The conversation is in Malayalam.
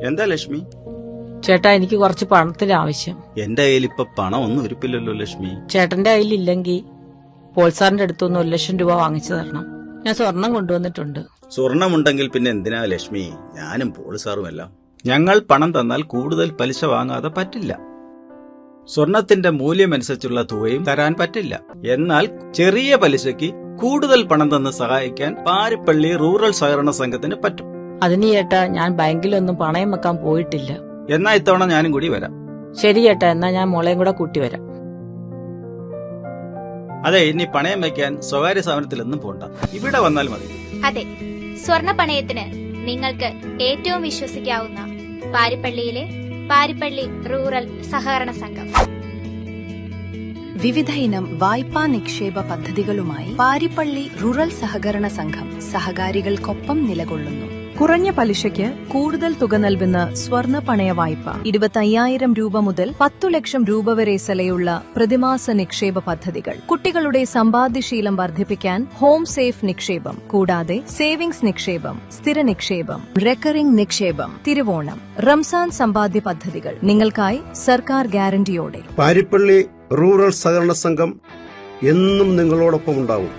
എന്താ ലക്ഷ്മി? ചേട്ടാ, എനിക്ക് കുറച്ച് പണത്തിന് ആവശ്യം. എന്റെ കയ്യിൽ ഇപ്പൊ പണം ഒന്നും ഇരിപ്പില്ലല്ലോ ലക്ഷ്മി. ചേട്ടന്റെ കയ്യിലില്ലെങ്കിൽ പോൾസാറിന്റെ അടുത്തുനിന്ന് 1,00,000 രൂപ വാങ്ങിച്ചു തരണം. ഞാൻ സ്വർണം കൊണ്ടുവന്നിട്ടുണ്ട്. സ്വർണമുണ്ടെങ്കിൽ പിന്നെ എന്തിനാ ലക്ഷ്മി? ഞാനും പോളിസാറുമെല്ലാം. ഞങ്ങൾ പണം തന്നാൽ കൂടുതൽ പലിശ വാങ്ങാതെ പറ്റില്ല. സ്വർണത്തിന്റെ മൂല്യമനുസരിച്ചുള്ള തുകയും തരാൻ പറ്റില്ല. എന്നാൽ ചെറിയ പലിശയ്ക്ക് കൂടുതൽ പണം തന്ന് സഹായിക്കാൻ പാരിപ്പള്ളി റൂറൽ സഹകരണ സംഘത്തിന് പറ്റും. അതിന് ചേട്ടാ, ഞാൻ ബാങ്കിലൊന്നും പണയം വെക്കാൻ പോയിട്ടില്ല. എന്നാ ഇത്തവണ ഞാനും കൂടി വരാം. ശരി ചേട്ടാ, എന്നാ ഞാൻ മോളെയും കൂടെ കൂട്ടി വരാം. അതെ, ഇനി പണയം വെക്കാൻ സ്വകാര്യ സ്ഥാപനത്തിലൊന്നും പോണ്ട, ഇവിടെ വന്നാൽ മതി. അതെ, സ്വർണ്ണ പണയത്തിന് നിങ്ങൾക്ക് ഏറ്റവും വിശ്വസിക്കാവുന്ന പാരിപ്പള്ളിയിലെ പാരിപ്പള്ളി റൂറൽ സഹകരണ സംഘം. വിവിധ ഇനം വായ്പാ നിക്ഷേപ പദ്ധതികളുമായി പാരിപ്പള്ളി റൂറൽ സഹകരണ സംഘം സഹകാരികൾക്കൊപ്പം നിലകൊള്ളുന്നു. കുറഞ്ഞ പലിശയ്ക്ക് കൂടുതൽ തുക നൽകുന്ന സ്വർണ്ണ പണയ വായ്പ 25,000 രൂപ മുതൽ 10 ലക്ഷം രൂപ വരെ സലയുള്ള പ്രതിമാസ നിക്ഷേപ പദ്ധതികൾ. കുട്ടികളുടെ സമ്പാദ്യശീലം വർദ്ധിപ്പിക്കാൻ ഹോം സേഫ് നിക്ഷേപം, കൂടാതെ സേവിംഗ്സ് നിക്ഷേപം, സ്ഥിര നിക്ഷേപം, റെക്കറിംഗ് നിക്ഷേപം, തിരുവോണം, റംസാൻ സമ്പാദ്യ പദ്ധതികൾ നിങ്ങൾക്കായി സർക്കാർ ഗ്യാരണ്ടിയോടെ. പാരിപ്പള്ളി റൂറൽ സഹകരണ സംഘം എന്നും നിങ്ങളോടൊപ്പം ഉണ്ടാവും.